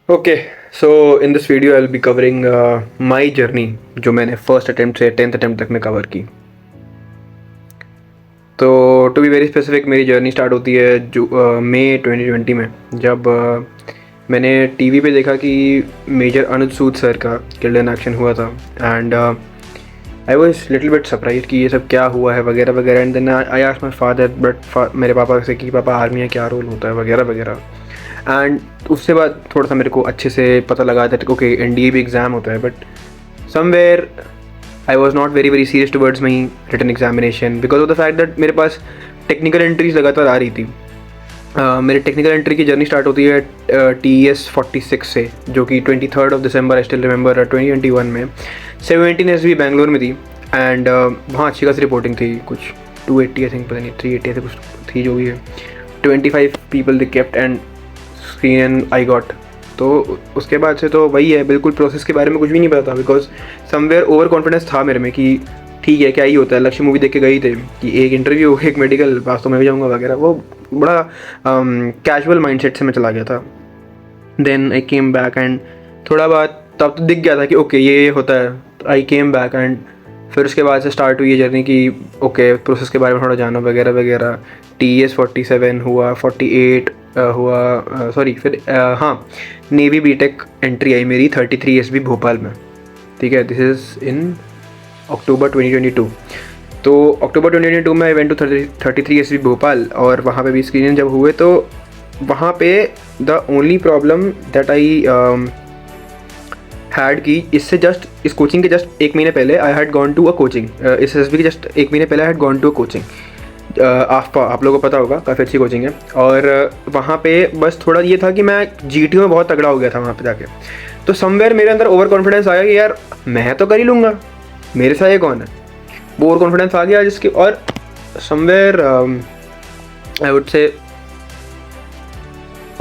Okay, so in this video I will be covering my journey जो मैंने first attempt से 10th attempt तक में कवर की। तो टू बी वेरी स्पेसिफिक, मेरी जर्नी स्टार्ट होती है जो मई 2020 में, जब मैंने टीवी पे देखा कि मेजर अनुज सूद सर का किल्ड इन एक्शन हुआ था। And I was little bit surprise कि ये सब क्या हुआ है वगैरह वगैरह। And then I asked my father, but मेरे पापा से कि पापा आर्मी में क्या रोल होता है वगैरह वगैरह। एंड उससे बाद थोड़ा सा मेरे को अच्छे से पता लगा था ओके एनडीए भी एग्ज़ाम होता है, but somewhere I was not very very serious towards my written examination because of the fact that मेरे पास टेक्निकल एंट्रीज लगातार आ रही थी। मेरी टेक्निकल एंट्री की जर्नी स्टार्ट होती है TES46 से, जो कि 23 दिसंबर आई स्टिल रिमेंबर 2021 में 17 SB बैंगलोर में थी। एंड वहाँ अच्छी खासी रिपोर्टिंग थी, कुछ 280 आई थिंक, पता नहीं 380 ऐसे कुछ थी जो भी है। 25 people they kept and screen and I got. तो उसके बाद से तो वही है, बिल्कुल प्रोसेस के बारे में कुछ भी नहीं पता था बिकॉज समवेयर ओवर कॉन्फिडेंस था मेरे में कि ठीक है क्या ही होता है। लक्ष्य मूवी देख के गई थे कि एक इंटरव्यू एक मेडिकल पास तो मैं भी जाऊँगा वगैरह, वो बड़ा कैजुअल माइंडसेट से मैं चला गया था। Then I came back and थोड़ा बहुत तब तो दिख गया था कि ओके ये होता है, तो आई केम बैक एंड फिर उसके बाद से स्टार्ट हुई ये जर्नी कि ओके प्रोसेस के बारे में थोड़ा जाना वगैरह वगैरह। TES47 हुआ, 48 हुआ, सॉरी फिर हाँ नेवी बीटेक एंट्री आई मेरी 33 SB भोपाल में। ठीक है, दिस इज़ इन अक्टूबर 2022। तो अक्टूबर 2022 में I went to 33 SB Bhopal, और वहाँ पे भी स्क्रीनिंग जब हुए तो वहाँ पे the only problem that I had की इससे जस्ट इस कोचिंग के जस्ट एक महीने पहले I had gone to a coaching, इस SB के जस्ट एक महीने पहले I had gone to a coaching आफ्पा, आप लोगों को पता होगा, काफ़ी अच्छी कोचिंग है। और वहाँ पे बस थोड़ा ये था कि मैं GTO में बहुत तगड़ा हो गया था वहाँ पे जाके। तो समवेयर मेरे अंदर ओवर कॉन्फिडेंस आया कि यार मैं तो कर ही लूँगा, मेरे साथ ये कौन है, वो ओवर कॉन्फिडेंस आ गया जिसके। और somewhere I would say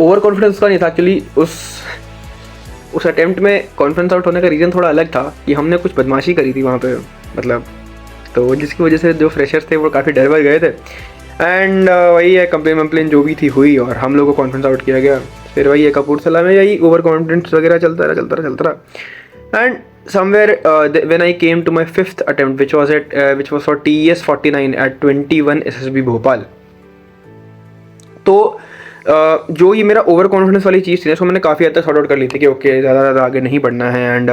over confidence का नहीं था एक्चुअली, उस अटेम्प्ट में कॉन्फिडेंस आउट होने का रीज़न थोड़ा अलग था कि हमने कुछ बदमाशी करी थी वहाँ पे, मतलब तो जिसकी वजह से जो फ्रेशर्स थे वो काफ़ी डर वर गए थे। एंड वही है, कंप्लेन वम्प्लेन जो भी थी हुई और हम लोगों को कॉन्फिडेंस आउट किया गया। फिर वही है, कपूरथला में यही ओवर कॉन्फिडेंस वगैरह चलता रहा। And somewhere when I came to my 5th attempt which was for TES49 at 21 SSB Bhopal. तो जो ये मेरा ओवर कॉन्फिडेंस वाली चीज़ थी ना, इसको मैंने काफ़ी हद तक सॉर्ट आउट कर ली थी कि ओके ज़्यादा आगे नहीं बढ़ना है एंड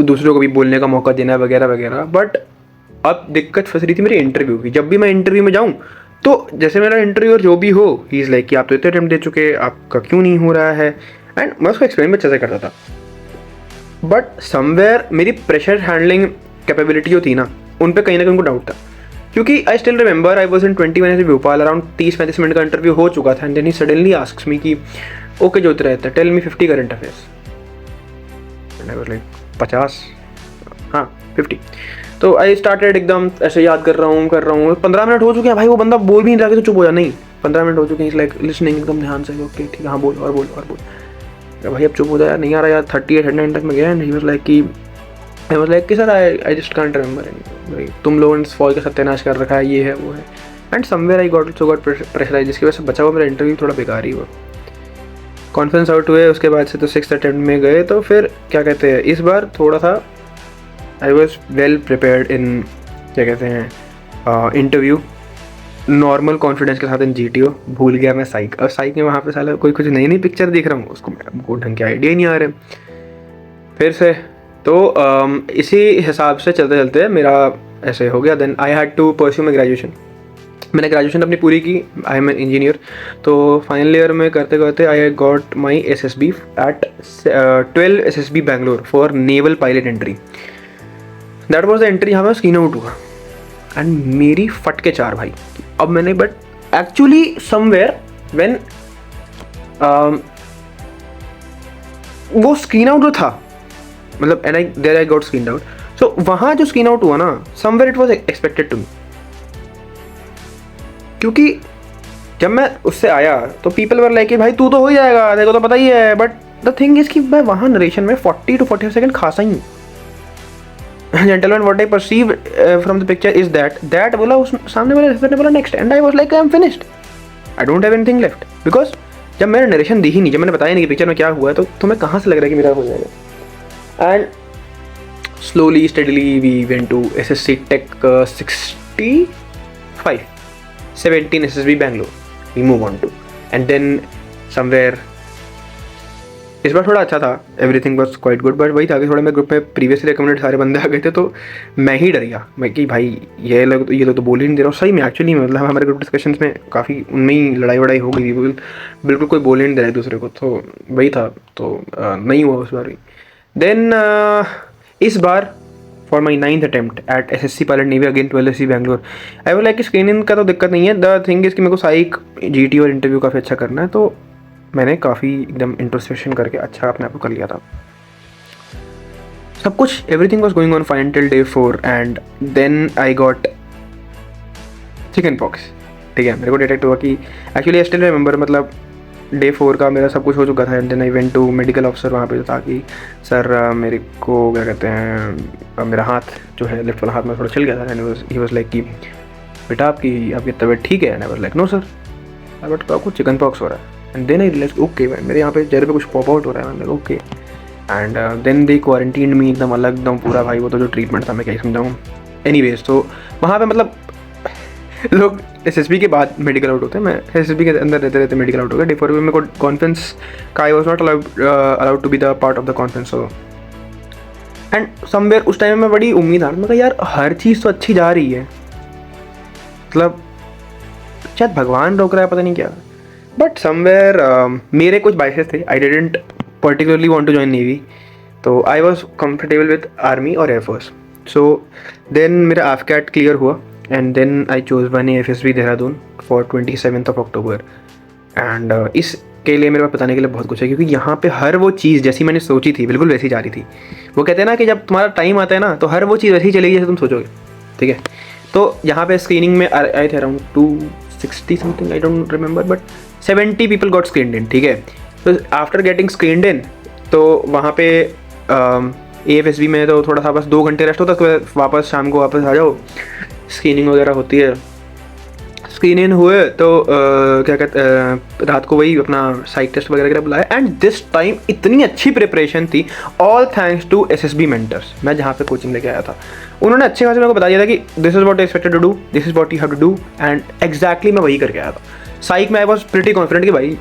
दूसरों को भी बोलने का मौका देना है वगैरह वगैरह। बट अब दिक्कत फंस रही थी मेरी इंटरव्यू की। जब भी मैं इंटरव्यू में जाऊँ तो जैसे मेरा इंटरव्यूअर जो भी हो ही इज़ लाइक कि आप तो इतने अटेम्प्ट दे चुके, आपका क्यों नहीं हो रहा है। एंड मैं उसको एक्सप्लेन भी अच्छे से करता था, बट समवेयर मेरी प्रेशर हैंडलिंग कैपेबिलिटी जो थी ना, उन पर कहीं ना कहीं उनको डाउट था। क्योंकि I still remember I was in 21 SB Bhopal, around 30-35 minute का इंटरव्यू हो चुका था। And then he suddenly asks me कि ओके ज्योति रहता है, tell me 50 current affairs. And I was like 50, हाँ 50। तो आई स्टार्टेड एकदम ऐसे याद कर रहा हूँ 15 मिनट हो चुके हैं भाई, वो बंदा बोल भी नहीं रहा कि तो चुप हो जा। नहीं, 15 मिनट हो चुके हैं, लाइक लिसनिंग एकदम ध्यान से, ओके ठीक है हाँ बोल और बोल और बोल। भाई अब चुप हो जाए, नहीं आ रहा यार, 38-39 तक में गया। एंड ही वाज लाइक कि sir I just can't remember, तुम लोगों ने फौज का सत्यानाश कर रखा है, ये है वो है। And somewhere I got pressurise, जिसकी वजह से बचा हुआ मेरा इंटरव्यू थोड़ा बेकार ही हुआ। कॉन्फ्रेंस आउट हुए, उसके बाद से तो 6th अटेम्प्ट में गए। तो फिर क्या कहते हैं, इस बार थोड़ा सा I was well prepared in क्या कहते हैं इंटरव्यू, नॉर्मल कॉन्फिडेंस के साथ इन GTO। भूल गया मैं साइक, और साइक में वहाँ पे साला कोई कुछ नई पिक्चर दिख रहा हूँ, उसको ढंग के आइडिया ही नहीं आ रहे फिर से। तो इसी हिसाब से चलते चलते मेरा ऐसे हो गया। Then I had to pursue my graduation. मैंने ग्रेजुएशन अपनी पूरी की, आई एम एन इंजीनियर। तो फाइनल ईयर में करते करते I got my SSB at 12 SSB Bangalore for naval pilot entry. That was the entry, यहाँ पर स्क्रीन आउट हुआ एंड मेरी फट के चार भाई। अब मैंने बट एक्चुअली समवेयर व्हेन वो स्क्रीन आउट जो था, मतलब and I got screen out. So वहाँ जो स्क्रीन आउट हुआ ना, somewhere it was expected to me. क्योंकि जब मैं उससे आया तो पीपल वर लाइक भाई तू तो हो ही जाएगा, देखो तो पता ही है। बट द थिंग इज कि मैं वहाँ नरेशन में 40 to 45 सेकंड खासा ही हूँ। Gentlemen, what I perceive from the picture is that बोला उस सामने वाले रेसिडेंट ने बोला next, and I was like I am finished, I don't have anything left because जब मैंने नरेशन दी ही नहीं, जब मैंने बताया नहीं कि पिक्चर में क्या हुआ है, तो तुम्हें कहाँ से लग रहा है कि मेरा हो जाएगा। And slowly steadily we went to SSC tech 65 17 SSB Bangalore, we move on to, and then somewhere इस बार थोड़ा अच्छा था, everything was quite good, but वही था कि थोड़ा मेरे ग्रुप में प्रीवियसली रिकमेंडेड सारे बंदे आ गए थे, तो मैं ही डर गया मैं कि भाई ये लोग तो बोल ही नहीं दे रहा हूँ। सही में एक्चुअली मतलब हमारे ग्रुप डिस्कशंस में काफ़ी उनमें ही लड़ाई वड़ाई हो गई थी, बिल्कुल कोई बोल ही नहीं दे रहा है दूसरे को, तो वही था। तो नहीं हुआ उस बार भी। देन इस बार for my 9th attempt at SSC pilot navy again 12 SC Bangalore, I वो लाइक स्क्रीनिंग का तो दिक्कत नहीं है। द थिंग इज़ कि मेरे को साइक GT और इंटरव्यू काफ़ी अच्छा करना है, तो मैंने काफ़ी एकदम इंट्रोस्पेक्शन करके अच्छा अपने आप को कर लिया था। सब कुछ everything was going on fine till day 4 and then I got chicken pox. ठीक है, मेरे को डिटेक्ट हुआ कि एक्चुअली आई स्टिल रिमेंबर, मतलब day 4 का मेरा सब कुछ हो चुका था। And then I went to medical officer वहाँ पे था कि सर मेरे को क्या कहते हैं, मेरा हाथ जो है लेफ्ट वाला हाथ में थोड़ा छिल गया था। एंड ही वाज लाइक कि बेटा आपकी तबीयत ठीक है? And I was like no sir, but आपको चिकन पॉक्स हो रहा है। And then I realise okay man, मेरे यहाँ पे चेहरे पे कुछ पॉप आउट हो रहा है। मैंने okay, and then they quarantine me एकदम अलग, एकदम पूरा भाई वो तो जो ट्रीटमेंट था मैं क्या ही समझाऊँ। एनीवेज, तो वहाँ पे मतलब लोग SSB के बाद मेडिकल आउट होते हैं, मैं SSB के अंदर रहते रहते मेडिकल आउट हो गया। डे 4 में मेरे को कॉन्फ्रेंस का I was not allowed to be the part of the conference. So and somewhere उस टाइम में बड़ी उम्मीद आ, मैं कहा यार हर चीज़ तो अच्छी जा रही है, मतलब शायद भगवान रोक रहा है, पता नहीं क्या। बट समवेयर मेरे कुछ बाइसेस थे, I didn't particularly want to join navy, तो I was comfortable with army और एयरफोर्स। सो देन मेरा AFCAT क्लियर हुआ and then I chose one FSB Dehradun for 27 October. And इसके लिए मेरे पास बताने के लिए बहुत कुछ है, क्योंकि यहाँ पे हर वो चीज़ जैसी मैंने सोची थी बिल्कुल वैसी जा रही थी। वो कहते हैं ना कि जब तुम्हारा टाइम आता है ना, तो हर वो चीज़ वैसी चलेगी जैसे तुम सोचोगे। ठीक है, तो यहाँ पे स्क्रीनिंग में आए थे around 260 something, I don't remember, but 70 people got screened in. ठीक है, तो आफ्टर गेटिंग स्क्रीन्ड इन, तो वहाँ पे AFSB में तो थोड़ा सा बस 2 घंटे रेस्ट होता है, तो वापस शाम को वापस आ जाओ, स्क्रीनिंग वगैरह होती है। स्क्रीन इन हुए तो क्या कहते रात को वही अपना साइक टेस्ट वगैरह के लिए बुलाया। एंड दिस टाइम इतनी अच्छी प्रिपरेशन थी, all thanks to SSB mentors. मैं जहाँ पे कोचिंग लेके आया था, उन्होंने अच्छे खासे मेरे को बता दिया था कि this is what I expected to do, this is what you have to do, and exactly मैं वही करके आया था। साइक में आई वॉज प्रिटी कॉन्फिडेंट कि भाई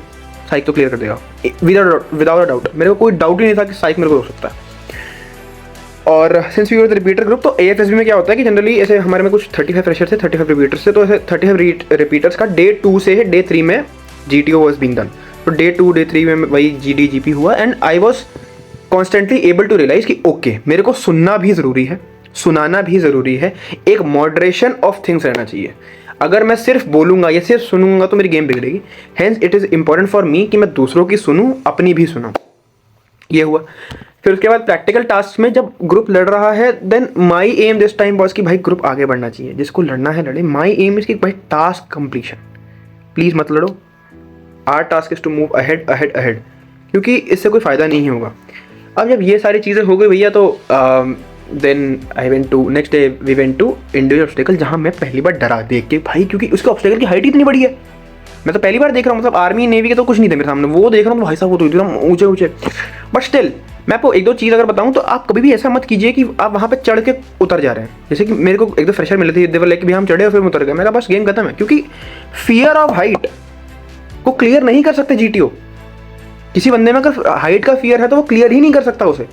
साइक तो क्लियर कर देगा विदाउट अ डाउट। मेरे को कोई डाउट ही नहीं था कि साइक मेरे को हो सकता है। और since we were the repeater group, तो AFSB में क्या होता है कि जनरली ऐसे हमारे में कुछ 35 फ्रेशर्स थे, 35 रिपीटर्स थे, तो ऐसे 35 रिपीटर्स का day 2 से day 3 में GTO वॉज बीइंग डन। तो day 2 day 3 में वही GD GP हुआ। And I was constantly able to realise कि ओके मेरे को सुनना भी ज़रूरी है, सुनाना भी ज़रूरी है, एक मॉडरेशन ऑफ थिंग्स रहना चाहिए। अगर मैं सिर्फ बोलूँगा या सिर्फ सुनूंगा तो मेरी गेम बिगड़ेगी। Hence it is important for me कि मैं दूसरों की सुनूँ, अपनी भी सुनूँ। ये हुआ। फिर उसके बाद प्रैक्टिकल टास्क में जब ग्रुप लड़ रहा है, then my aim this time was कि भाई ग्रुप आगे बढ़ना चाहिए, जिसको लड़ना है लड़े। माई एम इज कि भाई टास्क कंप्लीशन, प्लीज़ मत लड़ो, our task is to move ahead ahead ahead, क्योंकि इससे कोई फ़ायदा नहीं होगा। अब जब ये सारी चीज़ें हो गई भैया, तो then I went to next day we went to individual obstacle, जहाँ मैं पहली बार डरा देख के भाई, क्योंकि उसके ऑब्स्टेकल की हाइट इतनी बड़ी है। मैं तो पहली बार देख रहा हूँ, मतलब आर्मी नेवी के तो कुछ नहीं थे मेरे सामने, वो देख रहा हूँ तो भाई साहब वो तो एकदम ऊंचे ऊंचे। बट स्टिल मैं आपको 1-2 चीज़ अगर बताऊँ, तो आप कभी भी ऐसा मत कीजिए कि आप वहाँ पे चढ़ के उतर जा रहे हैं। जैसे कि मेरे को 1-2 फ्रेशर मिले थे, देवर लाइक भी हम चढ़े और फिर उतर गए, मेरा बस गेम खत्म है। क्योंकि फियर ऑफ हाइट को क्लियर नहीं कर सकते GTO। किसी बंदे में अगर हाइट का फियर है तो वो क्लियर ही नहीं कर सकता उसे,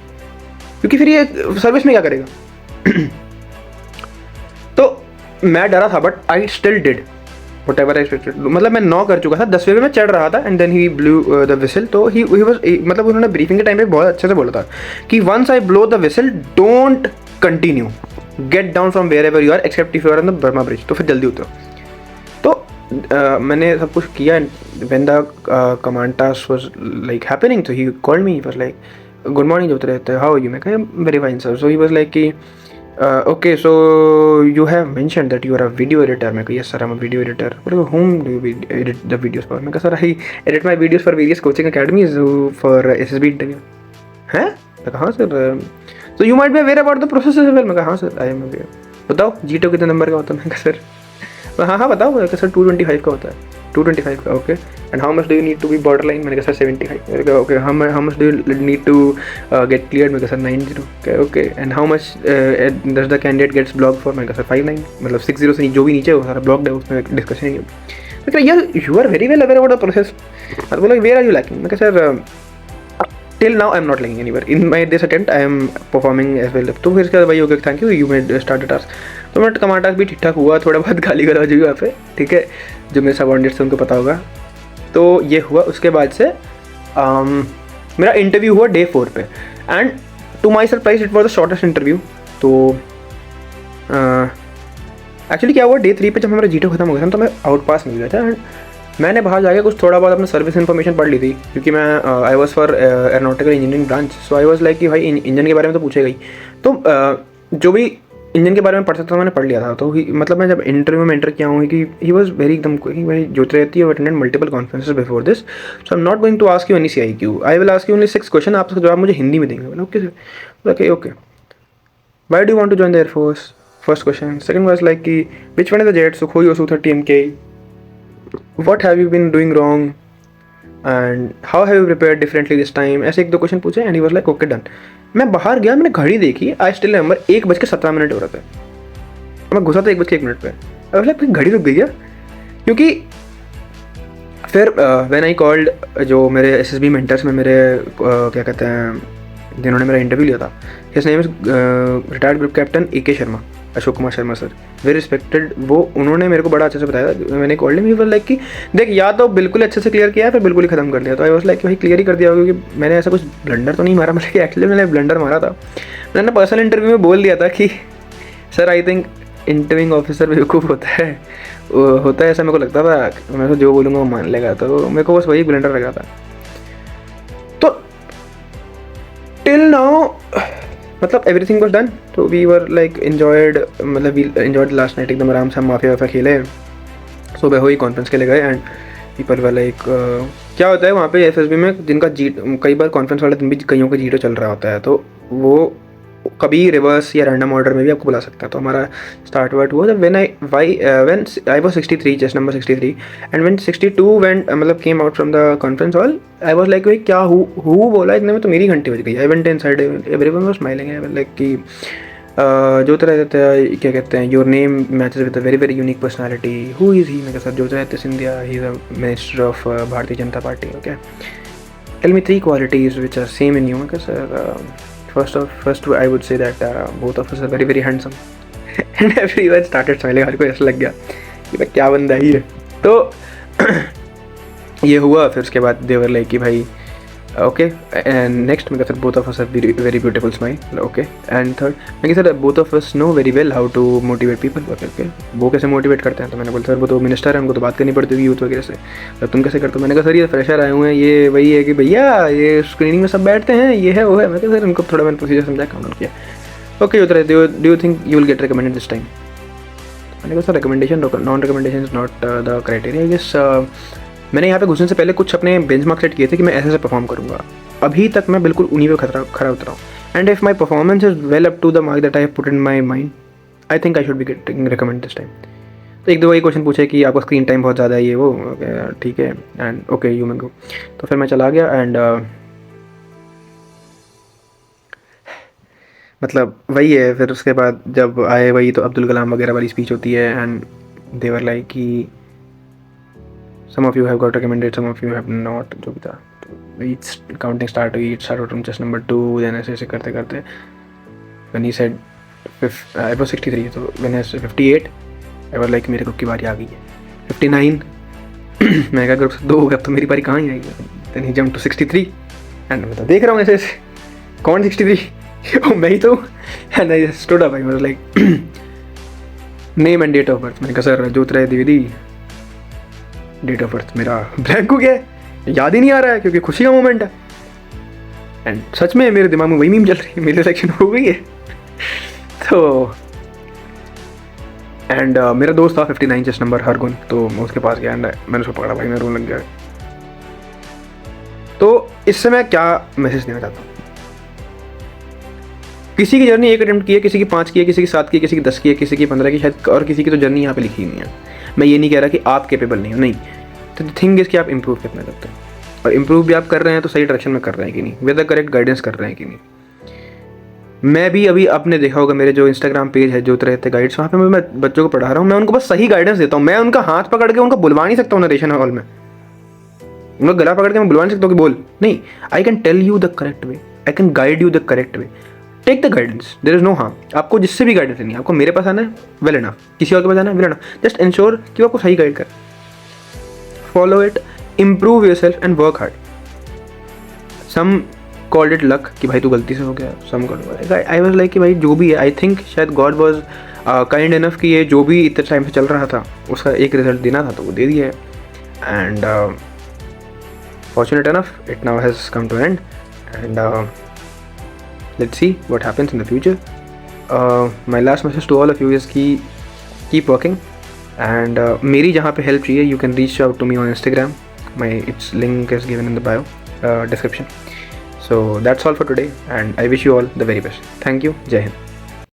क्योंकि फिर ये सर्विस में क्या करेगा। तो मैं डरा था, but I still did whatever I expected। मतलब मैं 9 कर चुका था, 10वें में मैं चढ़ रहा था। And then he blew the whistle. तो ही वाज, मतलब उन्होंने ब्रीफिंग के टाइम पे बहुत अच्छे से बोला था कि once I blow the whistle don't continue, get down from wherever you are except if you are on the Burma bridge. तो फिर जल्दी उतरो। तो मैंने सब कुछ किया। When the command task was like happening, तो he called me, he was like good morning, जो रहते हाउ आर यू। मैं कहा very fine sir. So he was like कि okay, so you have mentioned that you are a video editor. मैं कहा yes sir, I'm a video editor. Whom do you edit the videos for? मैं कहा sir, I edit my videos for various coaching academies for SSB interview. हैं? मैं कहा हाँ sir, so you might be aware about the process as well. मैं कहा हाँ sir, I am aware. बताओ GTO कितने नंबर का होता है? मैं कहा सर हाँ हाँ बताओ। मैं कहा सर 225 का होता है। 225 का, okay. And how much do you need to be border line? मैंने कहा सर 75। मैंने कहा okay. How much do you need to get clear? मैंने कहा sir 90। Okay. And how much does the candidate gets block for? मैंने कहा sir 59। मतलब 60 से जो भी नीचे हो सारा ब्लॉक्ड है, उसमें डिस्कशन है। मैं कहा यार you are very well aware about the process. और बोला वेयर आर यू लैकिंग? मैं कहा sir till now I am not lacking anywhere in my this attempt, I am performing as well. तो फिर इसके बाद भाई okay thank you made start the task. तो मेरा कमांड टास्क भी ठीक ठाक हुआ, थोड़ा बहुत गाली गलौज हुई वहाँ पे, ठीक है, जो मेरे सबॉर्डिनेट्स थे उनको पता होगा। तो ये हुआ। उसके बाद से मेरा इंटरव्यू हुआ डे 4 पे, and to my surprise it was the shortest interview. तो एक्चुअली क्या हुआ, डे 3 पे जब हमारा जीटो खत्म हो गया था तो मैं आउट पास मिल गया था, एंड मैंने बाहर जाके कुछ थोड़ा बहुत अपना सर्विस इन्फॉर्मेशन पढ़ ली थी, क्योंकि मैं I was for aeronautical engineering branch. So I was like कि भाई इंजन के बारे में तो पूछेगा ही, तो जो भी इंजन के बारे में पढ़ सकता था मैंने पढ़ लिया था। तो मतलब मैं जब इंटरव्यू में एंटर किया हूँ कि ही वॉज वेरी एकदम भाई जो रहती है attended multiple conferences before this, so I am not going to ask you any CIQ, I will ask you only 6 question, आप उसका जवाब मुझे हिंदी में देंगे। बोला okay sir. Okay okay. Why do you want to join the air force? First question. Second was like कि which one is the jet, Sukhoi और Su-30 MK, what have you been doing wrong and how have you prepared differently this time? ऐसे 1-2 question पूछे and he was like okay done. मैं बाहर गया, मैंने घड़ी देखी, आई स्टिल रिमेंबर 1:17 हो रहा था। मैं घुसा था 1:01 पे। आई वाज लाइक घड़ी रुक गई है, क्योंकि फिर व्हेन आई कॉल्ड जो मेरे SSB मेंटर्स में मेरे क्या कहते हैं जिन्होंने मेरा इंटरव्यू लिया था, his name is retired group captain AK Sharma, Ashok Kumar Sharma sir, very respected. वो उन्होंने मेरे को बड़ा अच्छे से बताया था। मैंने called him, he was like कि देख या तो बिल्कुल अच्छे से क्लियर किया है फिर बिल्कुल ही खत्म कर दिया। तो आई वाज लाइक भाई क्लियर ही कर दिया होगा, क्योंकि मैंने ऐसा कुछ ब्लंडर तो नहीं मारा। मतलब एक्चुअली मैंने ब्लंडर मारा था, मैंने पर्सनल इंटरव्यू में बोल दिया था कि sir I think interviewing officer बेवकूफ़ होता है ऐसा मेरे को लगता था। मैं तो जो बोलूँगा वो मान लेगा, तो मेरे को बस वही ब्लंडर लगा था। तो टिल नाउ मतलब एवरीथिंग वाज डन। तो वी वर लाइक एंजॉयड, मतलब वी एंजॉयड लास्ट नाइट, एकदम आराम से हम माफिया वाफिया खेले, सुबह हुई कॉन्फ्रेंस के लिए गए, एंड पीपल वर लाइक क्या होता है वहाँ पे FSB में जिनका कई बार कॉन्फ्रेंस वाले दिन भी कईयों का जीटो चल रहा होता है, तो वो कभी रिवर्स या रैंडम ऑर्डर में भी आपको बुला सकता है। तो हमारा स्टार्ट वर्ड हुआ when I was 63, chest number 63, and when 62 went मतलब came out from the conference hall, I was like भाई क्या हु बोला इतने में, तो मेरी घंटी बज गई। I went inside, everyone was smiling, I was like कि जो तरह रहता है क्या कहते हैं, your name matches with a very very unique personality, who is he? मेरे साथ Jyotiraditya Scindia, he is a minister of Bharatiya Janata Party. Okay, tell me 3 qualities which are same in you. Okay sir, first I would say that both of us are very very handsome and everyone started smiling। हर कोई ऐसा लग गया कि भाई क्या बंदा ही है। तो ये हुआ। फिर उसके बाद देवर लाइक कि भाई ओके, एंड नेक्स्ट मैं कहता both of us have very beautiful smile. Okay, and third मैं कहता both of us know very well how to motivate people. Okay, वो कैसे मोटिवेट करते हैं? तो मैंने बोला सर वो तो मिनिस्टर है, उनको तो बात करनी पड़ती होगी यूथ वगैरह से, तो तुम कैसे करते हो? मैंने कहा सर ये फ्रेशर आए हुए हैं, ये वही है कि भैया ये स्क्रीनिंग में सब बैठते हैं, ये है वो है। मैं कहा सर उनको थोड़ा मैंने प्रोसीजर समझा, काउंट किया। ओके उधर do you think you will get recommended this time? मैंने कहा sir recommendation non recommendation is not the criteria. I guess मैंने यहाँ पे घुसने से पहले कुछ अपने बेंचमार्क सेट किए थे कि मैं ऐसे परफॉर्म करूँगा। अभी तक मैं बिल्कुल उन्हीं पे खरा उतरा हूँ, and if my performance is well up to the mark that I have put in my mind, I think I should be getting recommend this time. तो 1-2 वही क्वेश्चन पूछे कि आपका स्क्रीन टाइम बहुत ज़्यादा है, ये वो, ठीक है, एंड ओके यू मैं गो। तो फिर मैं चला गया, एंड मतलब वही है। फिर उसके बाद जब आए वही तो अब्दुल कलाम वगैरह वाली स्पीच होती है, एंड देवर लाइक कि some of you have got recommended, some of you have not, जो भी था। तो each counting start हुई, it started from chest number 2, then ऐसे करते करते when he said I was 63, तो when I said 58 I was like मेरे ग्रुप की बारी आ गई है। 59 मैं कहा ग्रुप से 2 हो गया, अब तो मेरी बारी कहाँ ही आएगी। then he jumped to 63 and मैं तो देख रहा हूँ ऐसे कौन 63 ओ मैं ही तो। and I stood up, I was like name and date of birth। मैंने कहा sir Jyotiraditya Dwivedi. Date of birth मेरा ब्लैंक हो गया है, याद ही नहीं आ रहा है, क्योंकि खुशी का मोमेंट है। एंड सच में मेरे दिमाग में वही मीम चल रही है, मेरी सिलेक्शन हो गई है। तो एंड मेरा दोस्त था 59 चेस्ट नंबर हरगुन, तो मैं उसके पास गया एंड मैंने उसको पकड़ा, भाई मैं रोने लग गया। तो इससे मैं क्या मैसेज देना चाहता हूँ? किसी की जर्नी 1 अटेम्प्ट की है, किसी की 5 की है, किसी की 7 की है, किसी की 10 की है, किसी की 15 की शायद, और किसी की तो जर्नी यहाँ पे लिखी नहीं है। मैं ये नहीं कह रहा कि आप कैपेबल नहीं हो, नहीं, तो द थिंग इज़ कि आप इम्प्रूव कितना करते हैं, और इम्प्रूव भी आप कर रहे हैं तो सही डायरेक्शन में कर रहे हैं कि नहीं, विद द करेक्ट गाइडेंस कर रहे हैं कि नहीं। मैं भी अभी आपने देखा होगा मेरे जो इंस्टाग्राम पेज है ज्योत रहते गाइड्स, वहाँ पे मैं बच्चों को पढ़ा रहा हूँ, मैं उनको बस सही गाइडेंस देता हूँ। मैं उनका हाथ पकड़ के उनको बुलवा नहीं सकता हूँ नरेशन हॉल में, उनका गला पकड़ के मैं बुलवा नहीं सकता हूँ कि बोल, नहीं। I can tell you the correct way, I can guide you the correct way, take the guidance, there is no harm. आपको जिससे भी गाइडेंस लेनी है, आपको मेरे पास आना है वेल इनफ, किसी और के पास आना है वेल इनफ, जस्ट इंश्योर कि वो आपको सही गाइड करे, follow it, improve yourself and work hard. Some called it luck कि भाई तू गलती से हो गया, some called, I was like कि भाई जो भी है, आई थिंक शायद गॉड वाज काइंड इनफ कि ये जो भी इतने टाइम से चल रहा था उसका एक रिजल्ट देना था तो वो दे दिया है। And fortunate enough it now has come to an end, and let's see what happens in the future. My last message to all of you is कि keep working, and मेरी जहाँ पे help चाहिए you can reach out to me on Instagram, my its link is given in the bio description. So that's all for today, and I wish you all the very best. Thank you. Jai Hind.